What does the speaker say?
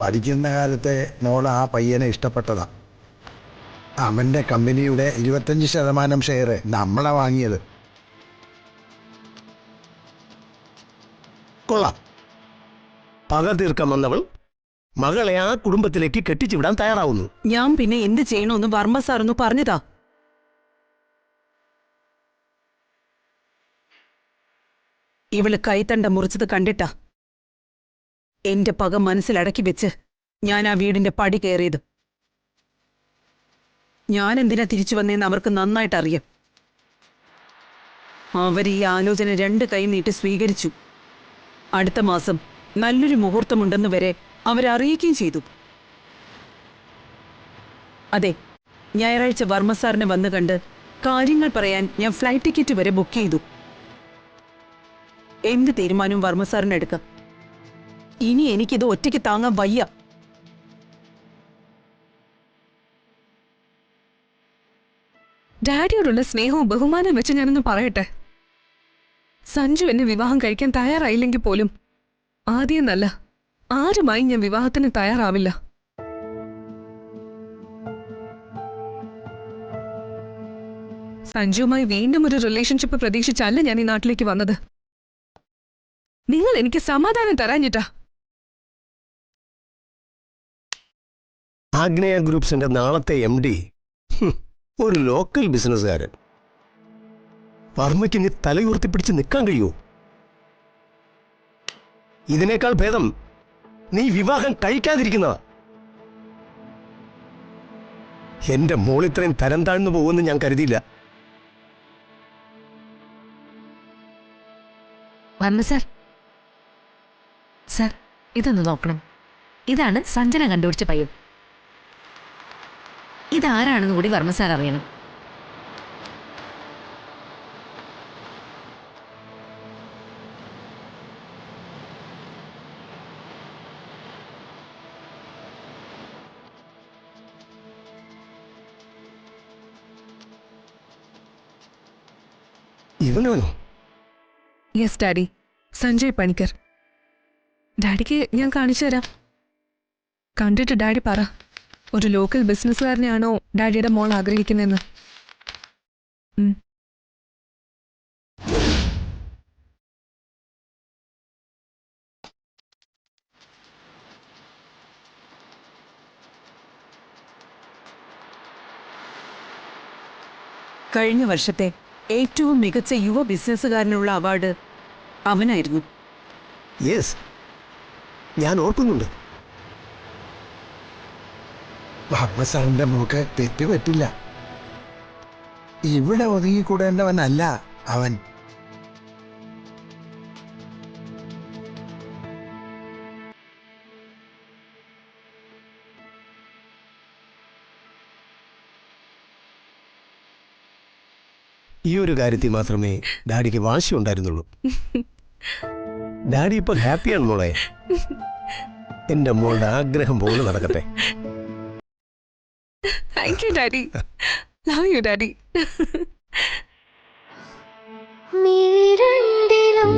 പഠിക്കുന്ന കാലത്തെ മോൾ ആ പയ്യനെ ഇഷ്ടപ്പെട്ടതാ. അവൻ്റെ കമ്പനിയുടെ 25% ഷെയർ നമ്മളാ വാങ്ങിയത്. കൊള്ളാം. പക തീർക്കാൻ വന്നവൾ മകളെ ആ കുടുംബത്തിലേക്ക് കെട്ടിച്ചു വിടാൻ തയ്യാറാവുന്നു. ഞാൻ പിന്നെ എന്ത് ചെയ്യണമെന്ന് വർമ്മ സാറൊന്ന് പറഞ്ഞതാ. ഇവള് കൈത്തണ്ട മുറിച്ചത് കണ്ടിട്ടാ എന്റെ പക മനസ്സിലടക്കി വെച്ച് ഞാൻ ആ വീടിന്റെ പടി കയറിയത്. ഞാൻ എന്തിനാ തിരിച്ചു വന്നേന്ന് അവർക്ക് നന്നായിട്ട് അറിയാം. അവർ ഈ ആലോചന 2 കൈ നീട്ടി സ്വീകരിച്ചു. അടുത്ത മാസം നല്ലൊരു മുഹൂർത്തമുണ്ടെന്ന് വരെ അവരറിയിക്കുകയും ചെയ്തു. അതെ, ഞായറാഴ്ച വർമ്മ സാറിനെ വന്നു കണ്ട് കാര്യങ്ങൾ പറയാൻ ഞാൻ ഫ്ലൈറ്റ് ടിക്കറ്റ് വരെ ബുക്ക് ചെയ്തു. എന്ത് തീരുമാനവും വർമ്മ സാറിന് എടുക്കാം. ഇനി എനിക്കിത് ഒറ്റയ്ക്ക് താങ്ങാൻ വയ്യ. ഡാഡിയോടുള്ള സ്നേഹവും ബഹുമാനവും വെച്ച് ഞാനൊന്ന് പറയട്ടെ. സഞ്ജു എന്നെ വിവാഹം കഴിക്കാൻ തയ്യാറായില്ലെങ്കിൽ പോലും ആദ്യം നല്ല ആരുമായി ഞാൻ വിവാഹത്തിന് തയ്യാറാവില്ല. സഞ്ജുവുമായി വീണ്ടും ഒരു റിലേഷൻഷിപ്പ് പ്രതീക്ഷിച്ചല്ല ഞാൻ ഈ നാട്ടിലേക്ക് വന്നത്. നിങ്ങൾ എനിക്ക് സമാധാനം തരാഞ്ഞിട്ടാ. ആഗ്നേയ ഗ്രൂപ്പ്സിന്റെ നാളത്തെ MD ഒരു ലോക്കൽ ബിസിനസ്സുകാരൻ. വർമ്മയ്ക്ക് നീ തലയുയർത്തിപ്പിടിച്ച് നിൽക്കാൻ കഴിയൂ? ഇതിനേക്കാൾ ഭേദം നീ വിവാഹം കഴിക്കാതിരിക്കുന്നതാ. എന്റെ മോൾ ഇത്രയും തരം താഴ്ന്നു പോകുമെന്ന് ഞാൻ കരുതിയില്ല. വർമ്മ സാർ, സാർ ഇതൊന്ന് നോക്കണം. ഇതാണ് സഞ്ജന കണ്ടുപിടിച്ച പയ്യൻ. ഇതാരാണെന്ന് കൂടി വർമ്മ സാർ അറിയണം. ഇവനോ? Yes daddy, Sanjay Panicker. ഡാഡിക്ക് ഞാൻ കാണിച്ചു തരാം. കണ്ടിട്ട് ഡാഡി പറ, ഒരു ലോക്കൽ ബിസിനസ്സുകാരനെയാണോ ഡാഡിയുടെ മോൾ ആഗ്രഹിക്കുന്നതെന്ന്. കഴിഞ്ഞ വർഷത്തെ ഏറ്റവും മികച്ച യുവ ബിസിനസ്സുകാരനുള്ള അവാർഡ് അവനായിരുന്നു. യെസ്, ഞാൻ ഓർക്കുന്നുണ്ട്. വർമ്മ സാറിൻ്റെ മോക്ക് തെറ്റ് പറ്റില്ല. ഇവിടെ ഒതുങ്ങിക്കൂടേണ്ടവനല്ല അവൻ. ഈ ഒരു കാര്യത്തിൽ മാത്രമേ ഡാഡിക്ക് വാശി ഉണ്ടായിരുന്നുള്ളൂ. ഡാഡി ഇപ്പൊ ഹാപ്പിയാണ് മോളെ. എന്റെ മോളുടെ ആഗ്രഹം പോലെ നടക്കട്ടെ. Thank you daddy. Love you daddy. മിഴിരണ്ടിലും